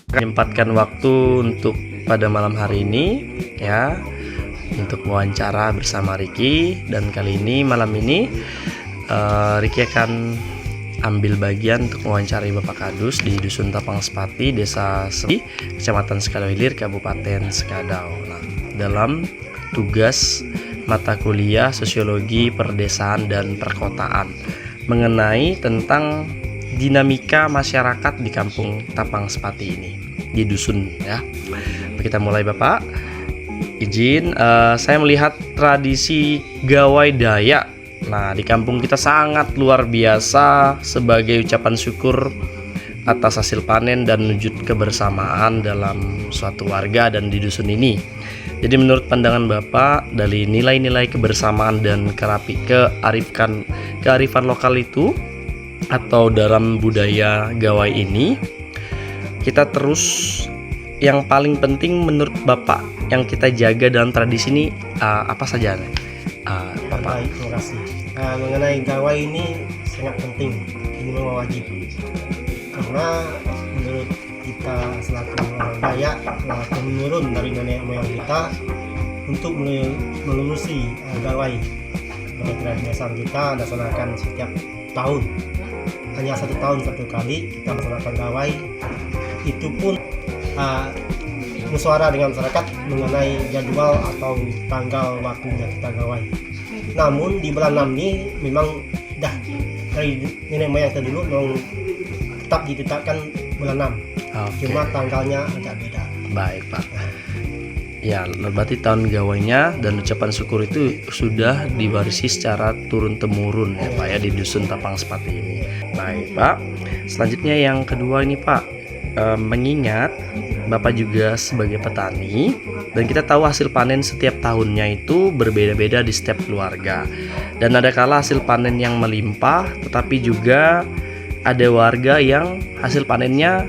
menyempatkan waktu untuk pada malam hari ini ya, untuk wawancara bersama Ricky. Dan kali ini malam ini Ricky akan ambil bagian untuk mewawancarai Bapak Kadus di Dusun Tapang Sepati, Desa Sepi, Kecamatan Sekadau Hilir, Kabupaten Sekadau. Nah, dalam tugas mata kuliah Sosiologi Perdesaan dan Perkotaan mengenai tentang dinamika masyarakat di Kampung Tapang Sepati ini, di dusun ya. Kita mulai Bapak. Izin, saya melihat tradisi gawai Dayak. Nah, di kampung kita sangat luar biasa sebagai ucapan syukur atas hasil panen dan wujud kebersamaan dalam suatu warga dan di dusun ini. Jadi menurut pandangan Bapak, dari nilai-nilai kebersamaan dan kearifan lokal itu atau dalam budaya gawai ini, kita terus yang paling penting menurut Bapak yang kita jaga dalam tradisi ini apa saja? Bapak. Baik, terima kasih. Mengenai gawai ini sangat penting, ini memang wajib, karena menurut kita selaku orang Dayak telah menurun dari nenek moyang kita untuk menelusuri gawai. Tradisi dasar kita laksanakan setiap tahun, hanya 1 tahun 1 kali kita melaksanakan gawai. Itu pun musyawarah dengan masyarakat mengenai jadwal atau tanggal waktunya kita gawai. Namun di bulan 6 ini memang dah dari nenek moyang kita dulu memang tetap ditetapkan bulan 6. Cuma tanggalnya agak beda. Baik Pak. Ya, berarti tahun gawainya dan ucapan syukur itu sudah diwarisi secara turun-temurun ya Pak ya di Dusun Tapang Sepati ini. Baik Pak. Selanjutnya yang kedua ini Pak, mengingat Bapak juga sebagai petani dan kita tahu hasil panen setiap tahunnya itu berbeda-beda di setiap keluarga. Dan ada kala hasil panen yang melimpah, tetapi juga ada warga yang hasil panennya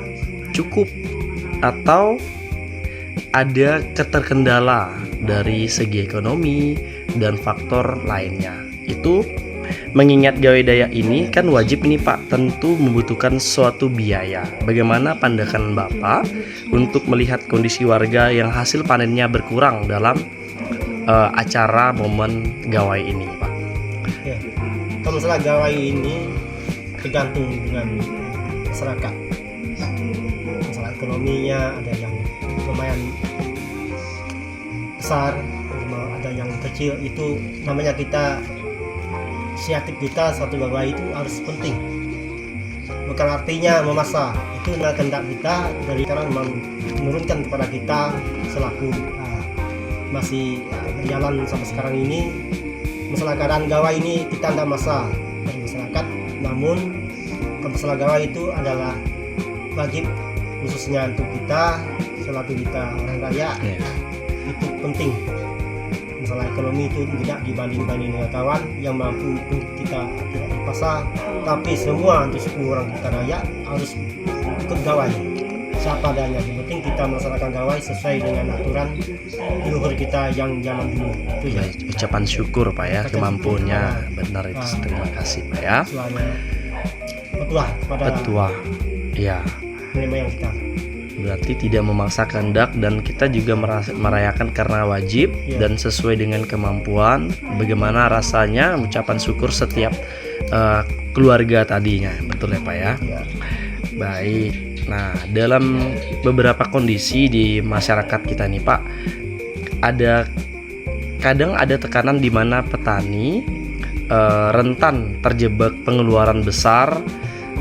cukup atau ada keterkendala dari segi ekonomi dan faktor lainnya. Itu mengingat gawai Dayak ini kan wajib ini Pak, tentu membutuhkan suatu biaya. Bagaimana pandangan Bapak untuk melihat kondisi warga yang hasil panennya berkurang dalam acara momen gawai ini Pak? Ya, kalau masalah gawai ini tergantung dengan masyarakat. Masalah ekonominya ada yang lumayan besar, ada yang kecil. Itu namanya kita, inisiatif kita satu gawai itu harus penting. Bukan artinya memaksa, itu kehendak kita dari sekarang menurunkan kepada kita selaku masih berjalan sampai sekarang ini. Masalah keadaan gawai ini kita tidak maksa dari masyarakat, namun masalah gawai itu adalah wajib khususnya untuk kita selaku kita orang Dayak. Itu penting. Masalah ekonomi itu tidak dibanding dengan kawan yang mampu pun kita tidak dipaksa, tapi semua untuk suku orang kita Dayak harus ikut gawai siapa adanya. Yang penting kita melaksanakan gawai sesuai dengan aturan leluhur kita yang zaman dulu. Itu ya. Ucapan syukur Pak ya, kemampuannya benar itu. Terima kasih Pak ya. Petua pada ya. nenek moyang kita. Berarti tidak memaksa kehendak dan kita juga merayakan karena wajib dan sesuai dengan kemampuan. Bagaimana rasanya ucapan syukur setiap keluarga tadinya, betul ya Pak ya? Baik. Nah, dalam beberapa kondisi di masyarakat kita nih Pak, kadang ada tekanan di mana petani rentan terjebak pengeluaran besar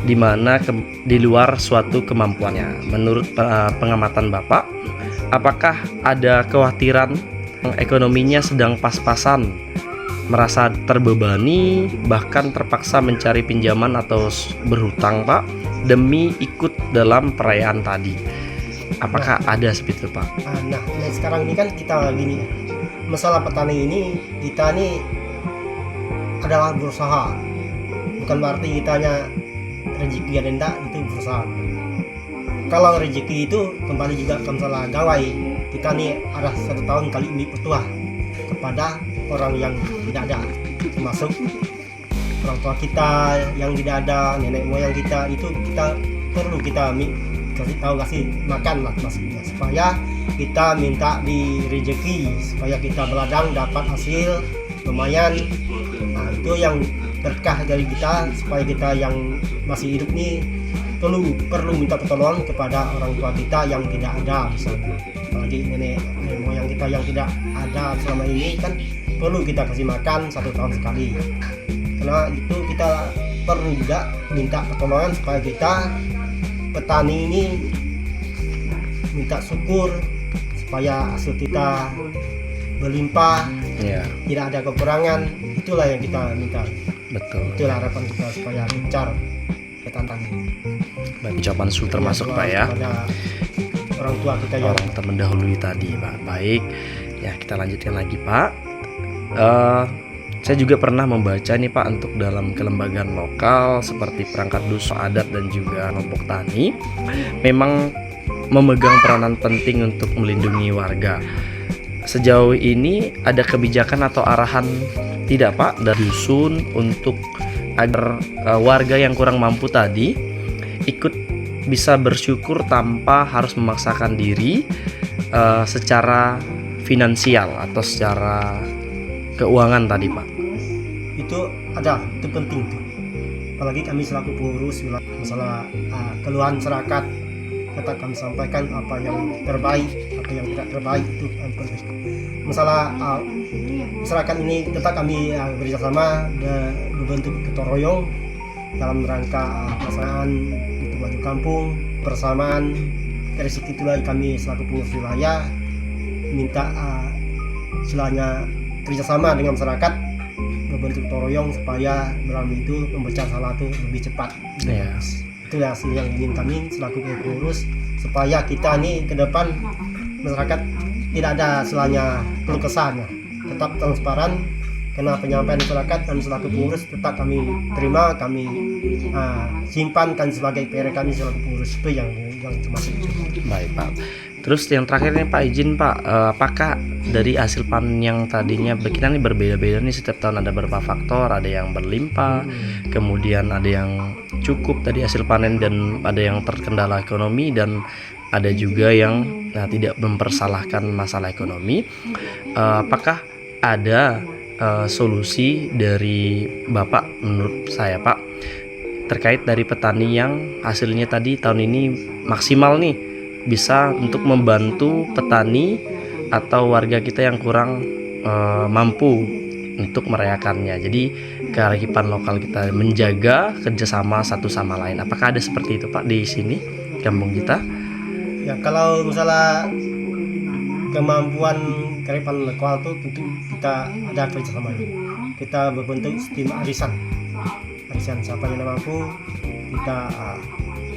di mana di luar suatu kemampuannya. Menurut pengamatan Bapak, apakah ada kekhawatiran ekonominya sedang pas-pasan, merasa terbebani, bahkan terpaksa mencari pinjaman atau berhutang Pak demi ikut dalam perayaan tadi? Apakah ada seperti itu Pak? Nah, sekarang ini kan kita gini, masalah petani ini kita ini adalah berusaha, bukan berarti kita hanya rezeki ada enggak, itu berusaha. Kalau rezeki itu kembali juga ke masalah gawai. Kita nih ada 1 tahun kali ini petua kepada orang yang tidak ada, termasuk orang tua kita yang tidak ada, nenek moyang kita. Itu kita perlu kita kasih makan lah maksudnya, supaya kita minta di rezeki, supaya kita beladang dapat hasil lumayan. Nah, itu yang berkah dari kita, supaya kita yang masih hidup nih perlu minta pertolongan kepada orang tua kita yang tidak ada misalnya, apalagi nenek moyang kita yang tidak ada selama ini kan perlu kita kasih makan 1 tahun sekali. Karena itu kita perlu juga minta pertolongan supaya kita petani ini minta syukur supaya hasil kita berlimpah, tidak ada kekurangan. Itulah yang kita minta. Betul. Itulah harapan kita supaya lancar ke tantangan. Ucapan syukur termasuk Pak ya. Orang tua kita yang orang terdahului tadi Pak. Baik, ya kita lanjutkan lagi Pak. Saya juga pernah membaca nih Pak, untuk dalam kelembagaan lokal seperti perangkat dusun adat dan juga kelompok tani memang memegang peranan penting untuk melindungi warga. Sejauh ini ada kebijakan atau arahan tidak Pak dari dusun untuk agar warga yang kurang mampu tadi ikut bisa bersyukur tanpa harus memaksakan diri secara finansial atau secara keuangan tadi Pak? Itu penting tuh. Apalagi kami selaku pengurus masalah keluhan masyarakat, tetap kami sampaikan apa yang terbaik, apa yang tidak terbaik itu masalah masyarakat ini. Tetap kami bekerjasama berbentuk gotong royong dalam rangka pelaksanaan itu maju kampung bersamaan. Dari situ itulah kami selaku pengurus wilayah minta istilahnya kerjasama dengan masyarakat berbentuk gotong royong supaya melalui itu memecah masalah itu lebih cepat. Itulah hasil yang ingin kami selaku pengurus, supaya kita ini ke depan masyarakat tidak ada istilahnya keluh kesah, tetap transparan. Karena penyampaian masyarakat kami selaku pengurus tetap kami terima, kami simpankan sebagai PR kami selaku pengurus. Itu yang termasuk. Baik Pak. Terus yang terakhir nih Pak, izin Pak, apakah dari hasil panen yang tadinya kita nih berbeda-beda nih setiap tahun, ada beberapa faktor, ada yang berlimpah, kemudian ada yang cukup tadi hasil panen, dan ada yang terkendala ekonomi, dan ada juga yang tidak mempersalahkan masalah ekonomi. Apakah ada solusi dari Bapak menurut saya Pak terkait dari petani yang hasilnya tadi tahun ini maksimal nih, bisa untuk membantu petani atau warga kita yang kurang mampu untuk merayakannya? Jadi kearifan lokal kita menjaga kerjasama satu sama lain. Apakah ada seperti itu Pak di sini kampung kita? Ya, kalau misalnya kemampuan kearifan lokal itu tentu kita ada kerjasama. Kita berbentuk sistem arisan siapa yang mampu kita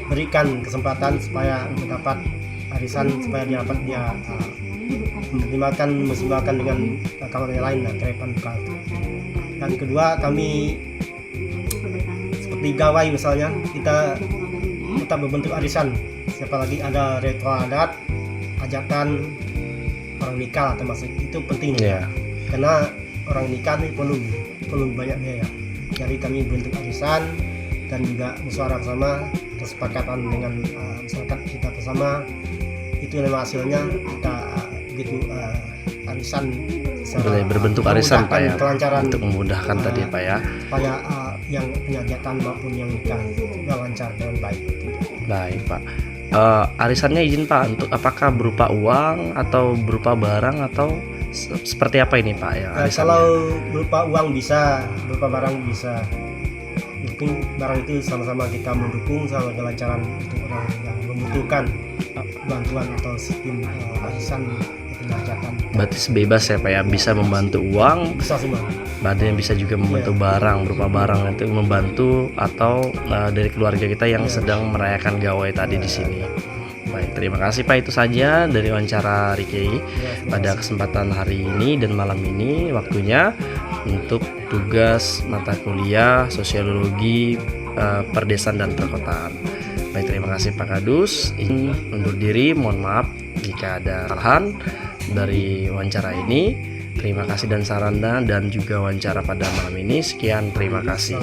berikan kesempatan supaya mendapat arisan, supaya dia dapat mempertimbangkan dengan kawan yang lain kearifan lokal. Dan kedua, kami seperti gawai misalnya, kita tetap berbentuk arisan. Siapa lagi ada ritual adat, hajatan, orang nikah atau masuk, itu penting. Karena orang nikah ini perlu banyak biaya. Jadi kami bentuk arisan dan juga musyawarah bersama, kesepakatan dengan masyarakat kita bersama. Itu memang hasilnya kita begitu arisan berbentuk arisan Pak ya, kelancaran, untuk memudahkan tadi Pak ya, supaya yang penyajatan maupun yang nikah juga lancar dengan baik. Baik Pak. Arisannya izin Pak, untuk apakah berupa uang atau berupa barang atau seperti apa ini Pak ya? Kalau berupa uang bisa, berupa barang bisa. Mungkin barang itu sama-sama kita mendukung sama kelancaran untuk orang yang membutuhkan bantuan atau sistem arisan penajatan. Berarti bebas ya Pak ya, bisa membantu uang, bisa semua. Berarti yang bisa juga membantu barang, berupa barang itu membantu, atau dari keluarga kita yang sedang merayakan gawai tadi di sini. Baik, terima kasih Pak, itu saja dari wawancara Ricky pada kesempatan hari ini dan malam ini. Waktunya untuk tugas mata kuliah sosiologi perdesaan dan perkotaan. Baik, terima kasih Pak Kadus. Ini undur diri, mohon maaf jika ada kesalahan dari wawancara ini. Terima kasih dan sarana dan juga wawancara pada malam ini. Sekian, terima kasih.